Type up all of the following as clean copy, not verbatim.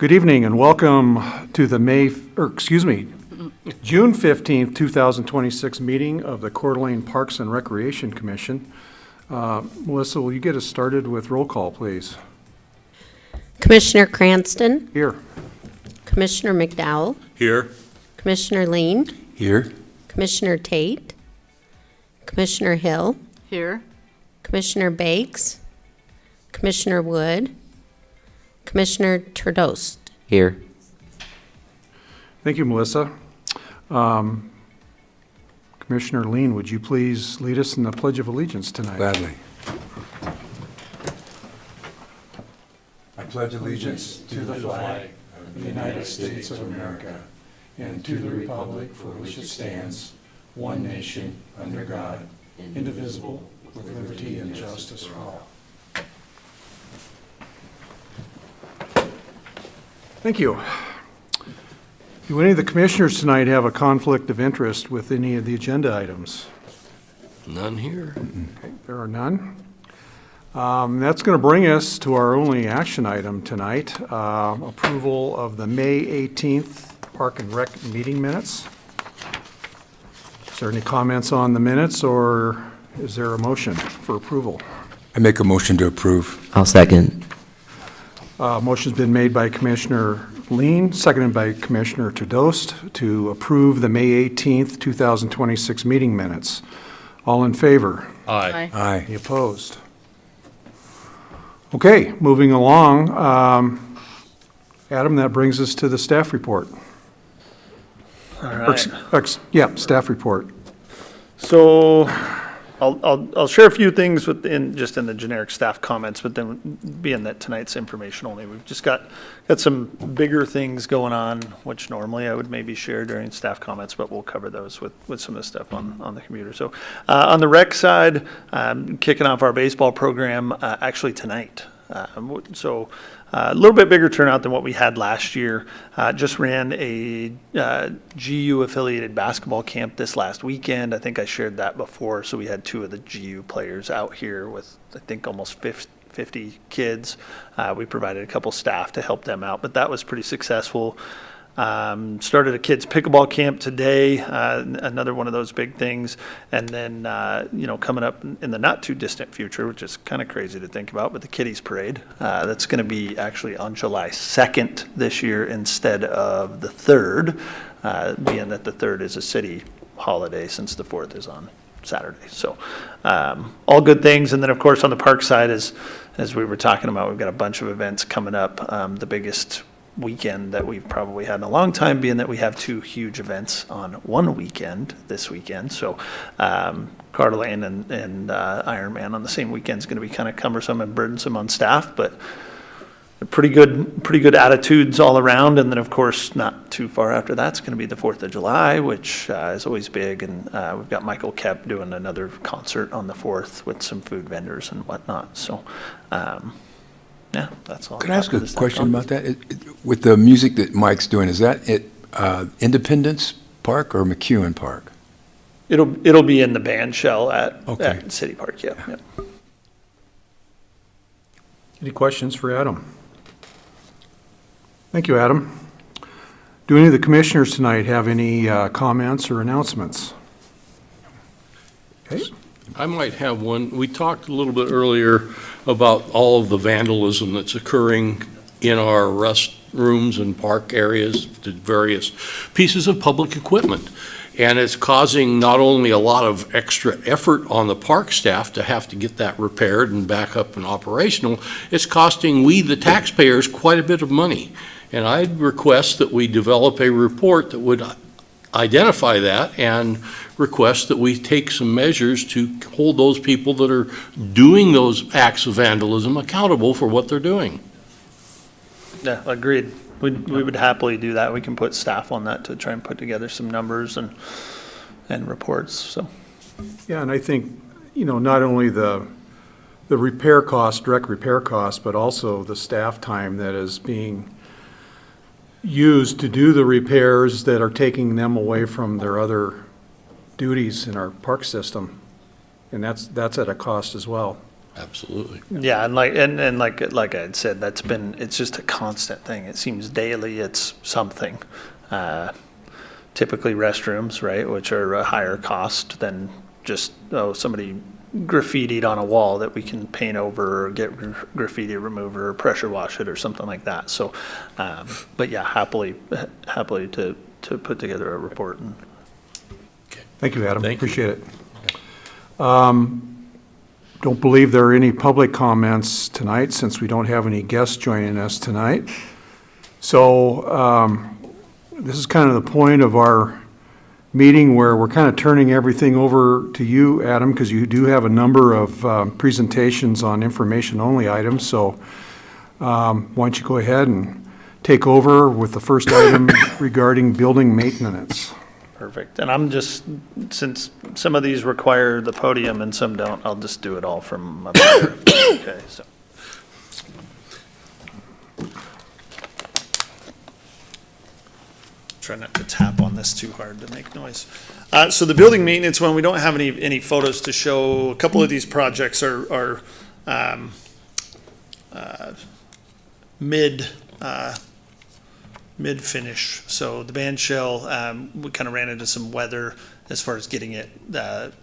Good evening and welcome to the June 15th, 2026 meeting of the Coeur d'Alene Parks and Recreation Commission. Melissa, will you get us started with roll call, please? Commissioner Cranston. Here. Commissioner McDowell. Here. Commissioner Lean. Here. Commissioner Tate. Commissioner Hill. Here. Commissioner Bakes. Commissioner Wood. Commissioner Turdost. Here. Thank you, Melissa. Commissioner Lean, would you please lead us in the Pledge of Allegiance tonight? Gladly. I pledge allegiance to the flag of the United States of America and to the republic for which it stands, one nation, under God, indivisible, with liberty and justice for all. Thank you. Do any of the commissioners tonight have a conflict of interest with any of the agenda items? None here. Okay, there are none. That's going to bring us to our only action item tonight, approval of the May 18th Park and Rec meeting minutes. Is there any comments on the minutes, or is there a motion for approval? I make a motion to approve. I'll second. Motion's been made by Commissioner Lean, seconded by Commissioner Turdost to approve the May 18th, 2026 meeting minutes. All in favor? Aye. Aye. Any opposed? Okay, moving along. Adam, that brings us to the staff report. All right. Yeah, staff report. So I'll share a few things just in the generic staff comments, but then being that tonight's information only, we've just got some bigger things going on, which normally I would maybe share during staff comments, but we'll cover those with some of the stuff on the computer. So on the rec side, kicking off our baseball program actually tonight. So a little bit bigger turnout than what we had last year. Just ran a GU affiliated basketball camp this last weekend. I think I shared that before. So we had two of the GU players out here with, I think, almost 50 kids. We provided a couple staff to help them out, but that was pretty successful. Started a kids pickleball camp today, another one of those big things. And then, coming up in the not too distant future, which is kind of crazy to think about, but the Kiddies Parade, that's going to be actually on July 2nd this year instead of the 3rd, being that the 3rd is a city holiday since the 4th is on Saturday. So all good things. And then, of course, on the park side, as we were talking about, we've got a bunch of events coming up. The biggest weekend that we've probably had in a long time, being that we have two huge events on one weekend this weekend. So Coeur d'Alene and Ironman on the same weekend is going to be kind of cumbersome and burdensome on staff, but pretty good attitudes all around. And then, of course, not too far after that's going to be the 4th of July, which is always big. And we've got Michael Kep doing another concert on the 4th with some food vendors and whatnot. So yeah, that's all. Could I ask a question about that? With the music that Mike's doing, is that at Independence Park or McEwen Park? It'll be in the band shell at City Park. Yeah. Yep. Any questions for Adam? Thank you, Adam. Do any of the commissioners tonight have any comments or announcements? Okay. I might have one. We talked a little bit earlier about all of the vandalism that's occurring in our restrooms and park areas, to various pieces of public equipment. And it's causing not only a lot of extra effort on the park staff to have to get that repaired and back up and operational, it's costing we, the taxpayers, quite a bit of money. And I'd request that we develop a report that would identify that and request that we take some measures to hold those people that are doing those acts of vandalism accountable for what they're doing. Yeah, agreed. We would happily do that. We can put staff on that to try and put together some numbers and reports. So Yeah, and I think, not only the repair cost, direct repair cost, but also the staff time that is being used to do the repairs that are taking them away from their other duties in our park system. And that's at a cost as well. Absolutely. Yeah, and like I had said, it's just a constant thing. It seems daily it's something. Typically restrooms, right, which are a higher cost than just, somebody graffitied on a wall that we can paint over or get graffiti remover or pressure wash it or something like that. So, but yeah, happily to put together a report. And Thank you, Adam. Thank you. Appreciate it. Don't believe there are any public comments tonight, since we don't have any guests joining us tonight. So this is kind of the point of our meeting where we're kind of turning everything over to you, Adam, because you do have a number of presentations on information-only items. So why don't you go ahead and take over with the first item regarding building maintenance. perfect. And I'm just, since some of these require the podium and some don't, I'll just do it all from up here. Okay, so. Try not to tap on this too hard to make noise. So the building maintenance one, we don't have any photos to show. A couple of these projects are mid-finish. So the band shell, we kind of ran into some weather as far as getting it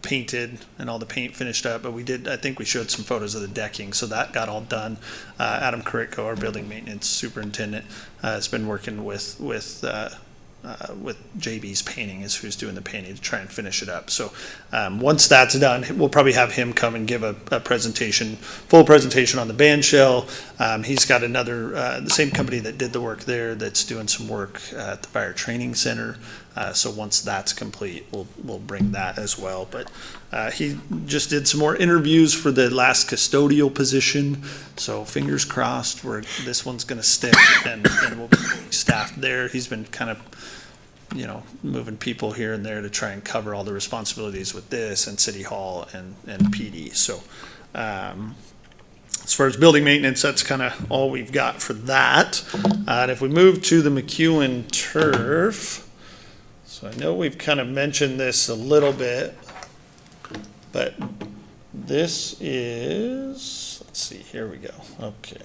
painted and all the paint finished up. But I think we showed some photos of the decking, so that got all done. Adam Karitko, our building maintenance superintendent, has been working with JB's Painting, is who's doing the painting, to try and finish it up. So once that's done, we'll probably have him come and give a presentation, full presentation on the band shell. He's got another, the same company that did the work there, that's doing some work at the Fire Training Center. So once that's complete, we'll bring that as well. But he just did some more interviews for the last custodial position. So fingers crossed, this one's going to stick, and we'll be fully staffed there. He's been kind of, moving people here and there to try and cover all the responsibilities with this and City Hall and PD. So as far as building maintenance, that's kind of all we've got for that. And if we move to the McEwen turf, so I know we've kind of mentioned this a little bit, but this is, let's see, here we go. Okay.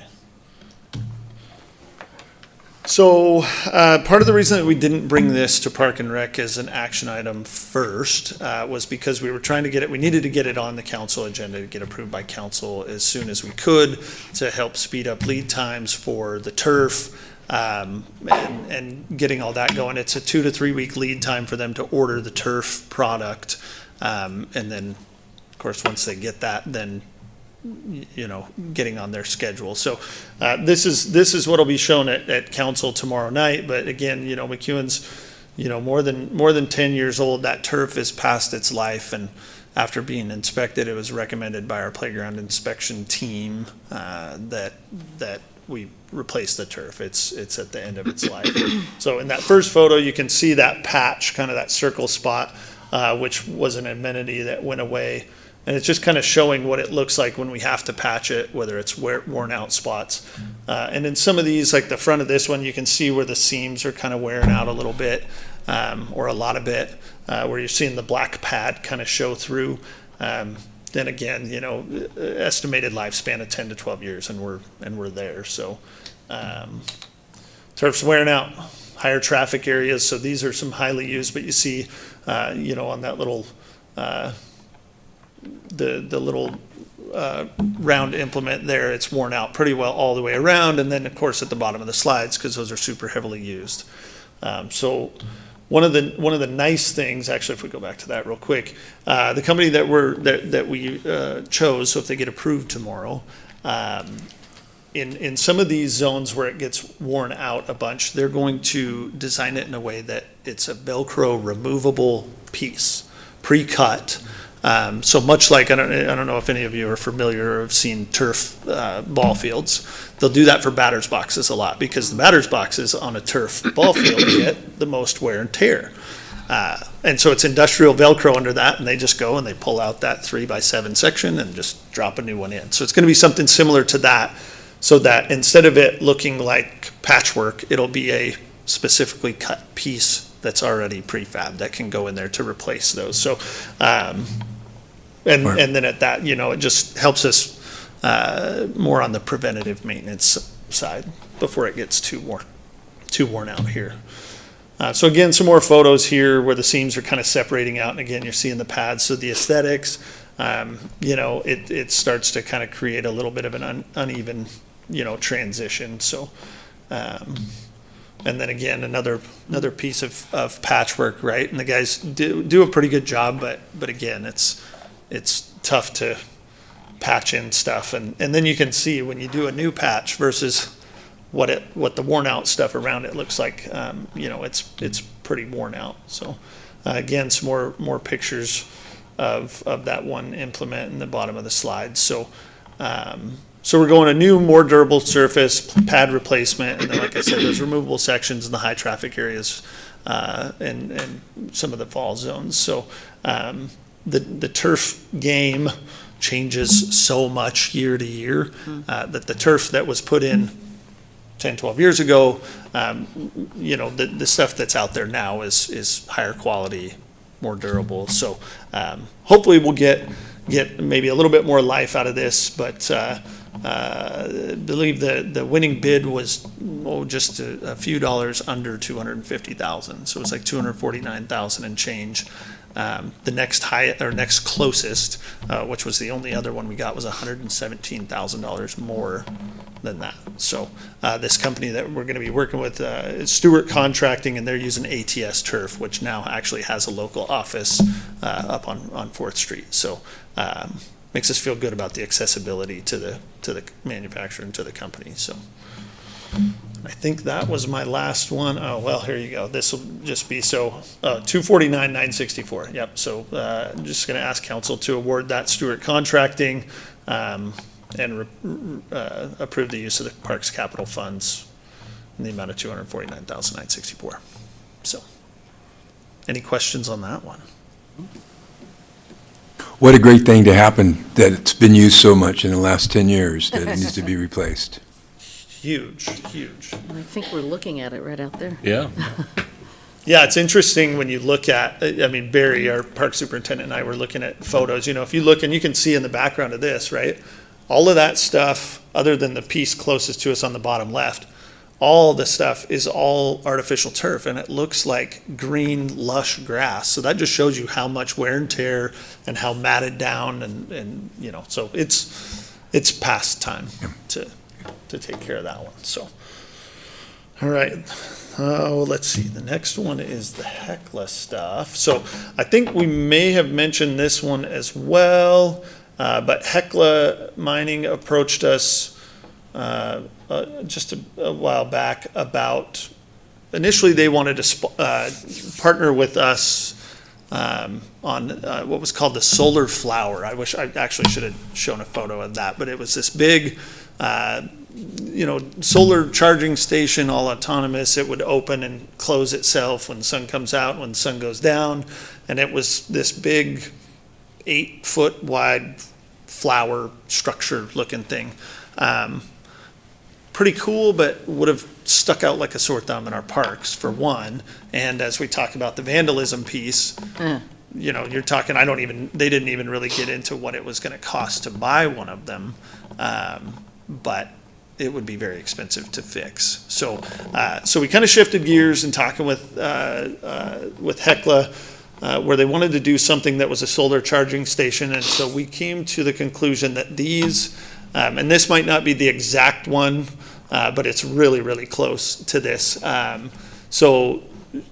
So part of the reason that we didn't bring this to Park and Rec as an action item first was because we were trying to we needed to get it on the council agenda to get approved by council as soon as we could, to help speed up lead times for the turf and getting all that going. It's a 2 to 3 week lead time for them to order the turf product. And then, of course, once they get that, then getting on their schedule. So this is what'll be shown at council tomorrow night. But again, McEwen's, more than 10 years old. That turf is past its life, and after being inspected, it was recommended by our playground inspection team that we replace the turf. It's at the end of its life. So in that first photo, you can see that patch, kind of that circle spot, which was an amenity that went away. And it's just kind of showing what it looks like when we have to patch it, whether it's worn out spots. And in some of these, like the front of this one, you can see where the seams are kind of wearing out a little bit, or a lot of bit, where you're seeing the black pad kind of show through. Then again, estimated lifespan of 10 to 12 years, and we're there. So turf's wearing out, higher traffic areas. So these are some highly used, but you see, on that little, the little round implement there, it's worn out pretty well all the way around, and then of course at the bottom of the slides, because those are super heavily used. So one of the nice things, actually, if we go back to that real quick, the company that we chose, so if they get approved tomorrow, in some of these zones where it gets worn out a bunch, they're going to design it in a way that it's a Velcro removable piece, pre-cut. So much like, I don't know if any of you are familiar or have seen turf ball fields. They'll do that for batter's boxes a lot, because the batter's boxes on a turf ball field get the most wear and tear. And so it's industrial Velcro under that, and they just go and they pull out that 3x7 section and just drop a new one in. So it's going to be something similar to that, so that instead of it looking like patchwork, it'll be a specifically cut piece that's already prefab that can go in there to replace those. So, and then at that, it just helps us more on the preventative maintenance side before it gets too worn out here. So again, some more photos here where the seams are kind of separating out, and again, you're seeing the pads. So the aesthetics, it starts to kind of create a little bit of an uneven, transition. So, and then again, another piece of patchwork, right? And the guys do a pretty good job, but again, it's tough to patch in stuff, and then you can see when you do a new patch versus what the worn out stuff around it looks like. It's pretty worn out. So again, some more pictures of that one implement in the bottom of the slide. So we're going a new, more durable surface, pad replacement, and then, like I said, those removable sections in the high traffic areas and some of the fall zones. So the turf game changes so much year to year that the turf that was put in 10, 12 years ago, the stuff that's out there now is higher quality, more durable. So hopefully we'll get maybe a little bit more life out of this, but I believe the winning bid was just a few dollars under $250,000. So it was like $249,000 and change. The next closest, which was the only other one we got, was $117,000 more than that. So this company that we're going to be working with is Stewart Contracting, and they're using ATS Turf, which now actually has a local office up on 4th Street. So makes us feel good about the accessibility to the manufacturer and to the company. So I think that was my last one. Oh, well, here you go. This will just be $249,964. Yep. So I'm just going to ask council to award that Stewart Contracting and approve the use of the parks capital funds in the amount of $249,964. So any questions on that one? What a great thing to happen that it's been used so much in the last 10 years that it needs to be replaced. Huge. I think we're looking at it right out there. Yeah. Yeah, it's interesting when you look at, Barry, our park superintendent, and I were looking at photos. If you look, and you can see in the background of this, right? All of that stuff, other than the piece closest to us on the bottom left, all the stuff is all artificial turf, and it looks like green, lush grass. So that just shows you how much wear and tear and how matted down, and so it's past time to take care of that one. So, all right. Let's see. The next one is the Hecla stuff. So I think we may have mentioned this one as well, but Hecla Mining approached us just a while back about, initially they wanted to partner with us on what was called the solar flower. I wish I actually should have shown a photo of that, but it was this big solar charging station, all autonomous. It would open and close itself when the sun comes out, when the sun goes down. And it was this big 8-foot wide flower structure looking thing. Pretty cool, but would have stuck out like a sore thumb in our parks, for one. And as we talk about the vandalism piece, you're talking, they didn't even really get into what it was going to cost to buy one of them. But it would be very expensive to fix. So we kind of shifted gears and talking with Hecla, where they wanted to do something that was a solar charging station. And so we came to the conclusion that these, and this might not be the exact one, but it's really, really close to this. So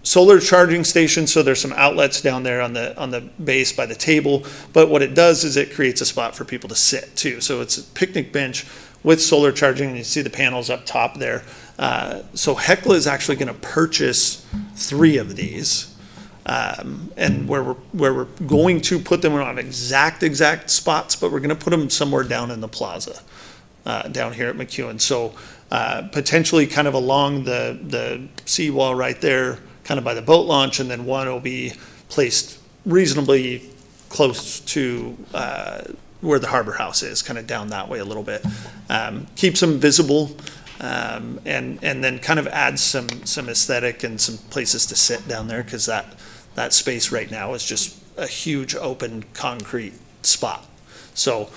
solar charging station, so there's some outlets down there on the base by the table, but what it does is it creates a spot for people to sit too. So it's a picnic bench with solar charging, and you see the panels up top there. So Hecla is actually going to purchase 3 of these, and where we're going to put them, we don't have exact spots, but we're going to put them somewhere down in the plaza, down here at McEwen. So potentially kind of along the seawall right there, kind of by the boat launch, and then one will be placed reasonably close to where the harbor house is, kind of down that way a little bit. Keeps them visible, and then kind of adds some aesthetic and some places to sit down there, because that space right now is just a huge open concrete spot. So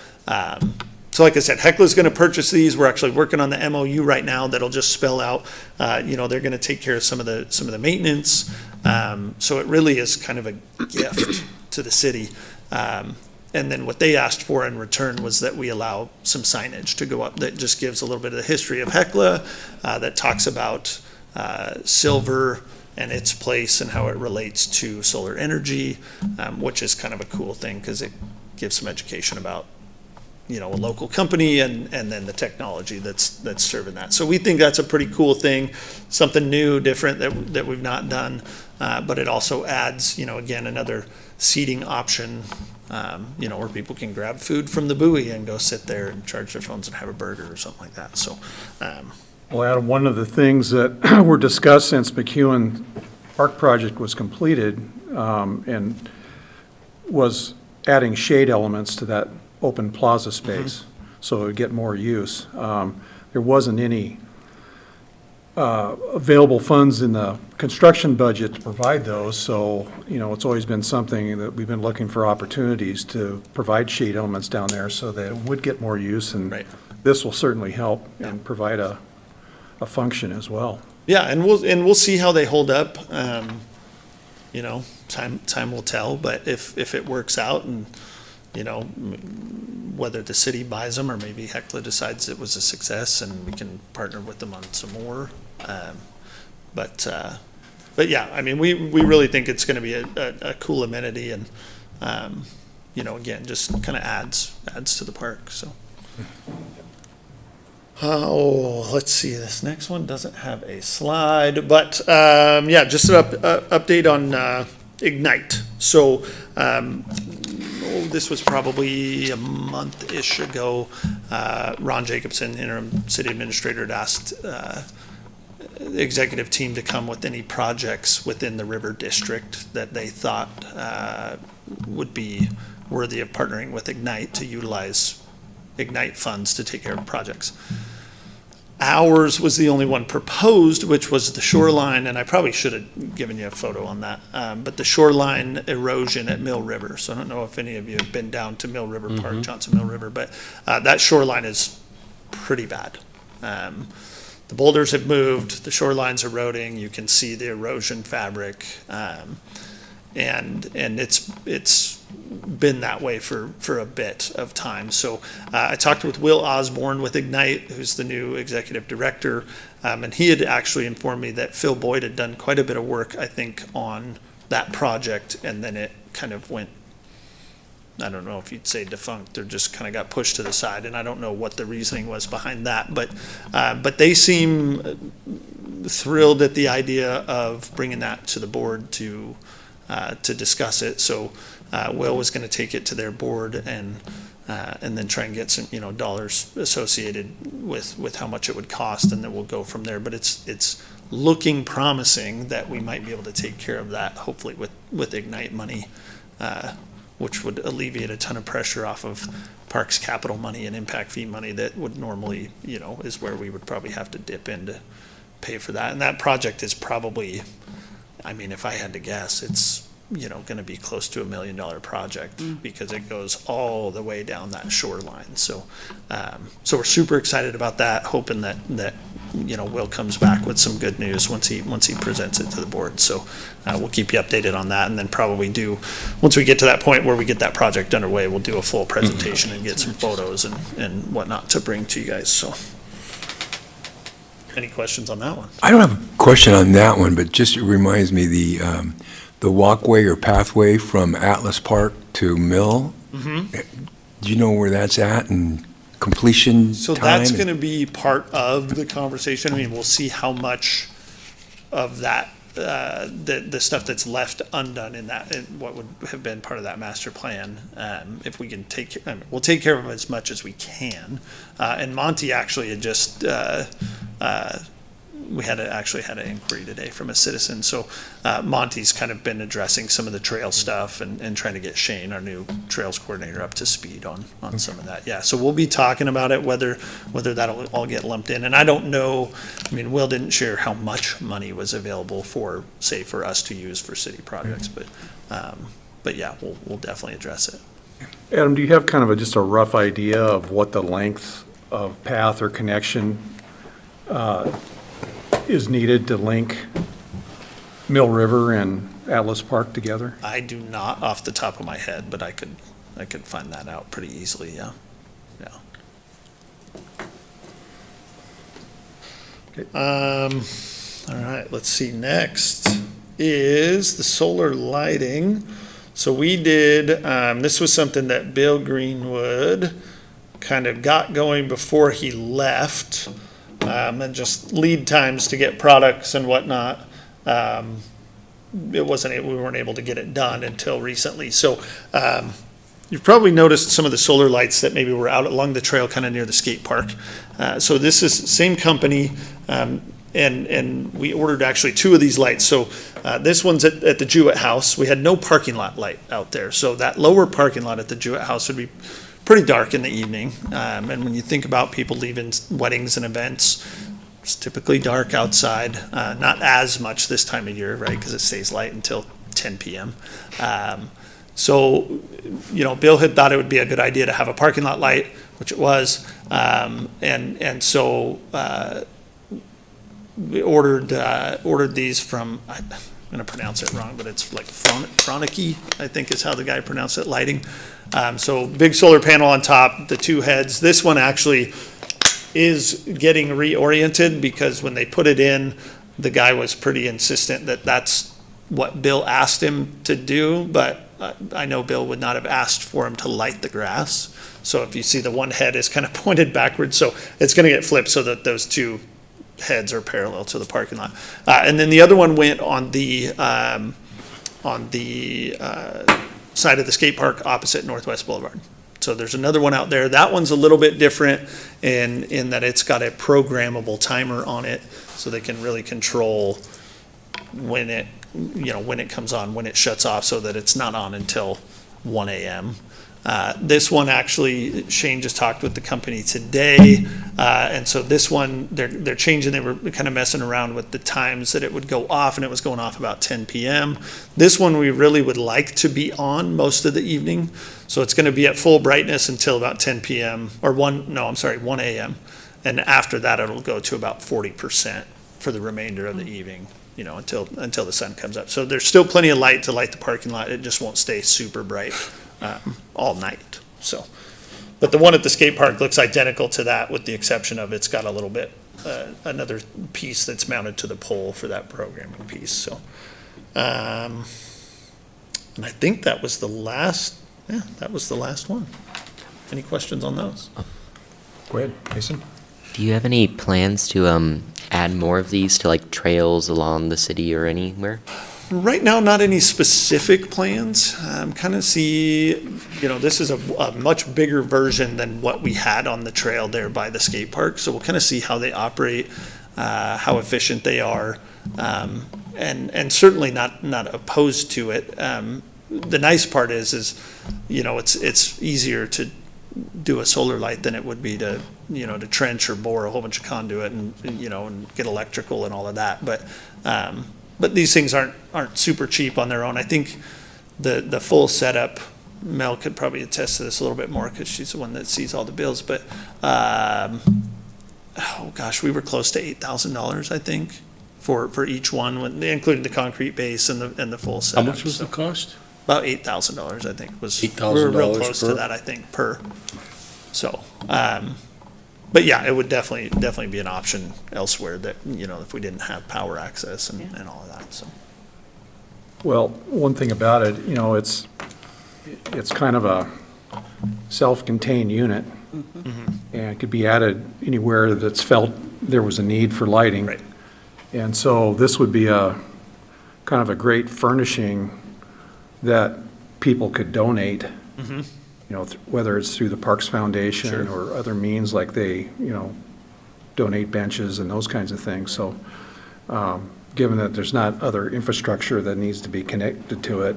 So like I said, Hekla's gonna purchase these. We're actually working on the MOU right now that'll just spell out, they're gonna take care of some of the maintenance. So it really is kind of a gift to the city. And then what they asked for in return was that we allow some signage to go up that just gives a little bit of the history of Hekla, that talks about silver and its place and how it relates to solar energy, which is kind of a cool thing because it gives some education about, a local company and then the technology that's serving that. So we think that's a pretty cool thing, something new, different that we've not done. But it also adds, again, another seating option, where people can grab food from the buoy and go sit there and charge their phones and have a burger or something like that. So, Well, Adam, one of the things that were discussed since McEwen Park project was completed, and was adding shade elements to that open plaza space, so it would get more use. There wasn't any available funds in the construction budget to provide those, so, it's always been something that we've been looking for opportunities to provide shade elements down there so that it would get more use, and Right. this will certainly help and provide a function as well. yeah, and we'll see how they hold up. Time will tell, but if it works out and, whether the city buys them or maybe Hekla decides it was a success and we can partner with them on some more. But yeah, I mean, we really think it's gonna be a cool amenity and, again, just kind of adds to the park, so. Oh, let's see, this next one doesn't have a slide, but, just an update on, Ignite. So, this was probably a month-ish ago. Ron Jacobson, interim city administrator, had asked the executive team to come with any projects within the river district that they thought would be worthy of partnering with Ignite to utilize Ignite funds to take care of projects. Ours was the only one proposed, which was the shoreline, and I probably should have given you a photo on that, but the shoreline erosion at Mill River. So I don't know if any of you have been down to Mill River Park, Johnson Mill River, but that shoreline is pretty bad. The boulders have moved, the shoreline's eroding, you can see the erosion fabric, and it's been that way for a bit of time. So I talked with Will Osborne with Ignite, who's the new executive director, and he had actually informed me that Phil Boyd had done quite a bit of work, I think, on that project, and then it kind of went, I don't know if you'd say defunct, or just kind of got pushed to the side, and I don't know what the reasoning was behind that, but they seem thrilled at the idea of bringing that to the board to discuss it. So Will was going to take it to their board and then try and get some dollars associated with how much it would cost, and then we'll go from there. But it's looking promising that we might be able to take care of that, hopefully with Ignite money, which would alleviate a ton of pressure off of Parks capital money and impact fee money that would normally, is where we would probably have to dip in to pay for that. And that project is probably, I mean, if I had to guess, it's, going to be close to $1 million project because it goes all the way down that shoreline. So, so we're super excited about that, hoping that Will comes back with some good news once he presents it to the board. So we'll keep you updated on that, and then probably once we get to that point where we get that project underway, we'll do a full presentation and get some photos and whatnot to bring to you guys. So any questions on that one? I don't have a question on that one, but just it reminds me the walkway or pathway from Atlas Park to Mill. Do you know where that's at and completion So time? that's going to be part of the conversation. I mean, we'll see how much of that, the stuff that's left undone in that, in what would have been part of that master plan. If we can we'll take care of as much as we can. And Monty actually had just, we actually had an inquiry today from a citizen. So Monty's kind of been addressing some of the trail stuff and trying to get Shane, our new trails coordinator, up to speed on some of that. Yeah, so we'll be talking about it, whether that'll all get lumped in. And I don't know, I mean, Will didn't share how much money was available for us to use for city projects, but yeah, we'll definitely address it. Adam, do you have kind of just a rough idea of what the length of path or connection is needed to link Mill River and Atlas Park together? I do not off the top of my head, but I could find that out pretty easily, yeah. Yeah. All right, let's see, next is the solar lighting. So we did, this was something that Bill Greenwood kind of got going before he left, and just lead times to get products and whatnot. We weren't able to get it done until recently. So, you've probably noticed some of the solar lights that maybe were out along the trail kind of near the skate park. So this is the same company, and we ordered actually 2 of these lights. So this one's at the Jewett House. We had no parking lot light out there. So that lower parking lot at the Jewett House would be pretty dark in the evening. And when you think about people leaving weddings and events, it's typically dark outside, not as much this time of year, right, because it stays light until 10 p.m. So, Bill had thought it would be a good idea to have a parking lot light, which it was, and so we ordered these from, I'm going to pronounce it wrong, but it's like Fronicky, I think is how the guy pronounced it, lighting. So big solar panel on top, the 2 heads. This one actually is getting reoriented because when they put it in, the guy was pretty insistent that that's what Bill asked him to do, but I know Bill would not have asked for him to light the grass. So if you see the one head is kind of pointed backwards, so it's going to get flipped so that those 2 heads are parallel to the parking lot. And then the other one went on the side of the skate park opposite Northwest Boulevard. So there's another one out there. That one's a little bit different in that it's got a programmable timer on it, so they can really control when it comes on, when it shuts off, so that it's not on until 1 a.m. This one actually, Shane just talked with the company today, and so this one, they're changing, they were kind of messing around with the times that it would go off, and it was going off about 10 p.m. This one we really would like to be on most of the evening, so it's going to be at full brightness until about 10 p.m., or 1 a.m., and after that it'll go to about 40% for the remainder of the evening, until the sun comes up. So there's still plenty of light to light the parking lot, it just won't stay super bright all night. So, but the one at the skate park looks identical to that, with the exception of it's got a little bit another piece that's mounted to the pole for that programming piece. So, and I think that was the last. Yeah, that was the last one. Any questions on those? Go ahead, Jason. Do you have any plans to add more of these to like trails along the city or anywhere? Right now, not any specific plans. Kind of see, this is a much bigger version than what we had on the trail there by the skate park. So we'll kind of see how they operate, how efficient they are, and certainly not opposed to it. The nice part is it's easier to do a solar light than it would be to trench or bore a whole bunch of conduit and get electrical and all of that. But these things aren't super cheap on their own. I think the full setup, Mel could probably attest to this a little bit more because she's the one that sees all the bills. But we were close to $8,000, I think, for each one, including the concrete base and the full How setup. much was the cost? About $8,000, I think, was. $8,000 We were real close per? to that, I think, per. So, but yeah, it would definitely be an option elsewhere that, if we didn't have power access and all of that, so. Well, one thing about it, it's kind of a self-contained unit, and it could be added anywhere that's felt there was a need for lighting. Right. And so this would be a kind of a great furnishing that people could donate, whether it's through the Parks Foundation Sure. or other means, like they, donate benches and those kinds of things. So, given that there's not other infrastructure that needs to be connected to it,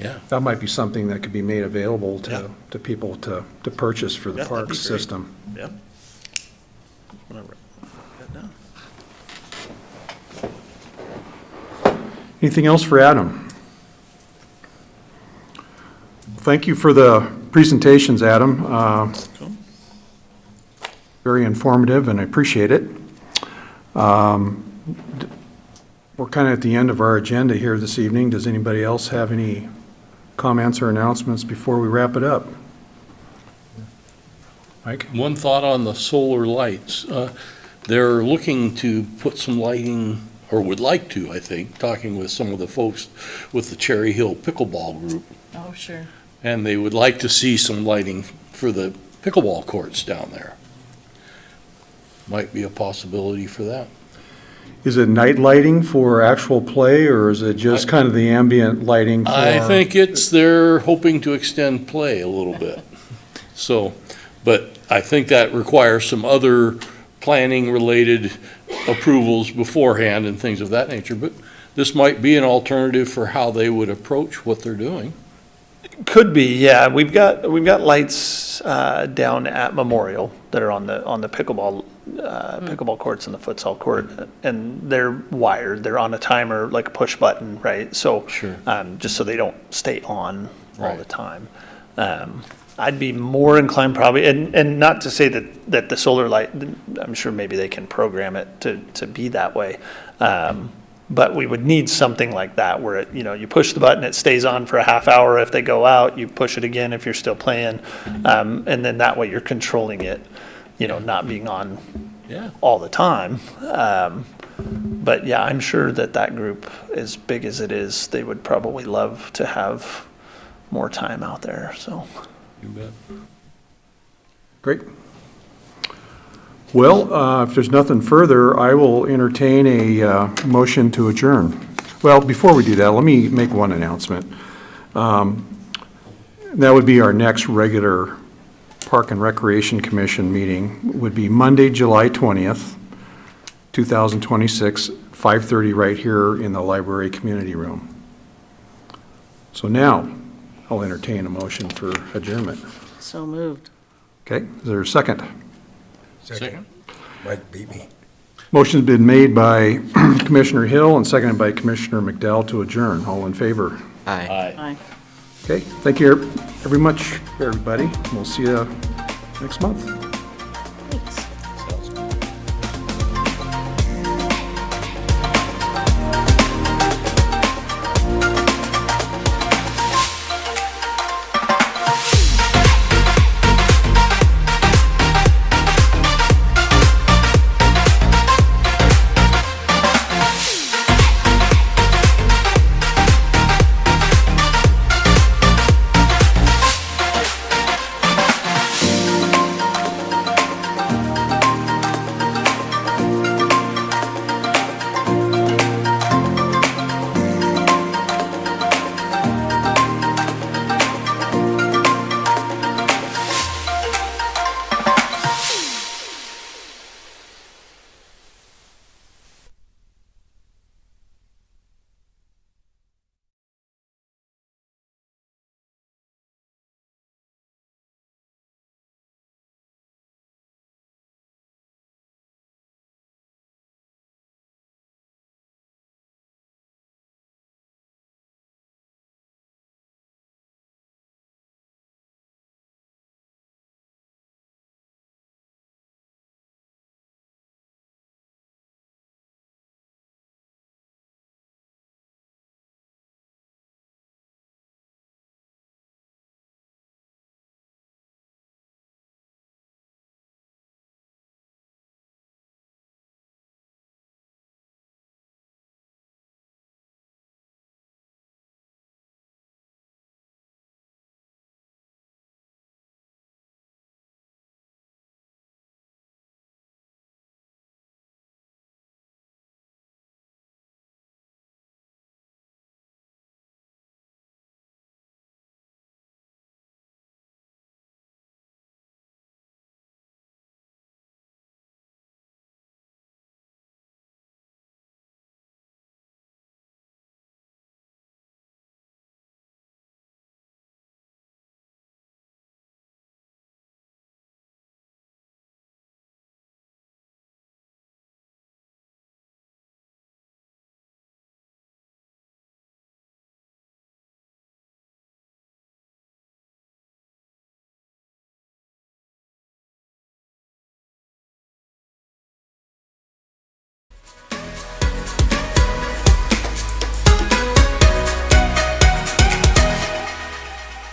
Yeah. that might be something that could be made available Yeah. to people to purchase for the Yeah, that'd be parks great. system. Yep. Whatever. That down. Anything else for Adam? Thank you for the presentations, Adam. Very informative, and I appreciate it. We're kind of at the end of our agenda here this evening. Does anybody else have any comments or announcements before we wrap it up? Mike? One thought on the solar lights. They're looking to put some lighting, or would like to, I think, talking with some of the folks with the Cherry Hill Pickleball Group. Oh, sure. And they would like to see some lighting for the pickleball courts down there. Might be a possibility for that. Is it night lighting for actual play, or is it just kind of the ambient lighting for? I think they're hoping to extend play a little bit. So, but I think that requires some other planning-related approvals beforehand and things of that nature. But this might be an alternative for how they would approach what they're doing. Could be, yeah. We've got lights down at Memorial that are on the pickleball courts and the futsal court, and they're wired. They're on a timer, like a push button, right? So, Sure. Just so they don't stay on all Right. the time. I'd be more inclined probably, and not to say that the solar light, I'm sure maybe they can program it to be that way. But we would need something like that where it, you push the button, it stays on for a half hour. If they go out, you push it again if you're still playing. And then that way you're controlling it, not being on Yeah. all the time. But yeah, I'm sure that group, as big as it is, they would probably love to have more time out there, so. You bet. Great. Well, if there's nothing further, I will entertain a motion to adjourn. Well, before we do that, let me make one announcement. That would be our next regular Park and Recreation Commission meeting, would be Monday, July 20th, 2026, 5:30 right here in the library community room. So now, I'll entertain a motion for adjournment. So moved. Okay, is there a second? Second. Mike beat me. Motion's been made by Commissioner Hill and seconded by Commissioner McDowell to adjourn. All in favor? Aye. Aye. Okay, thank you very much, everybody. We'll see you next month.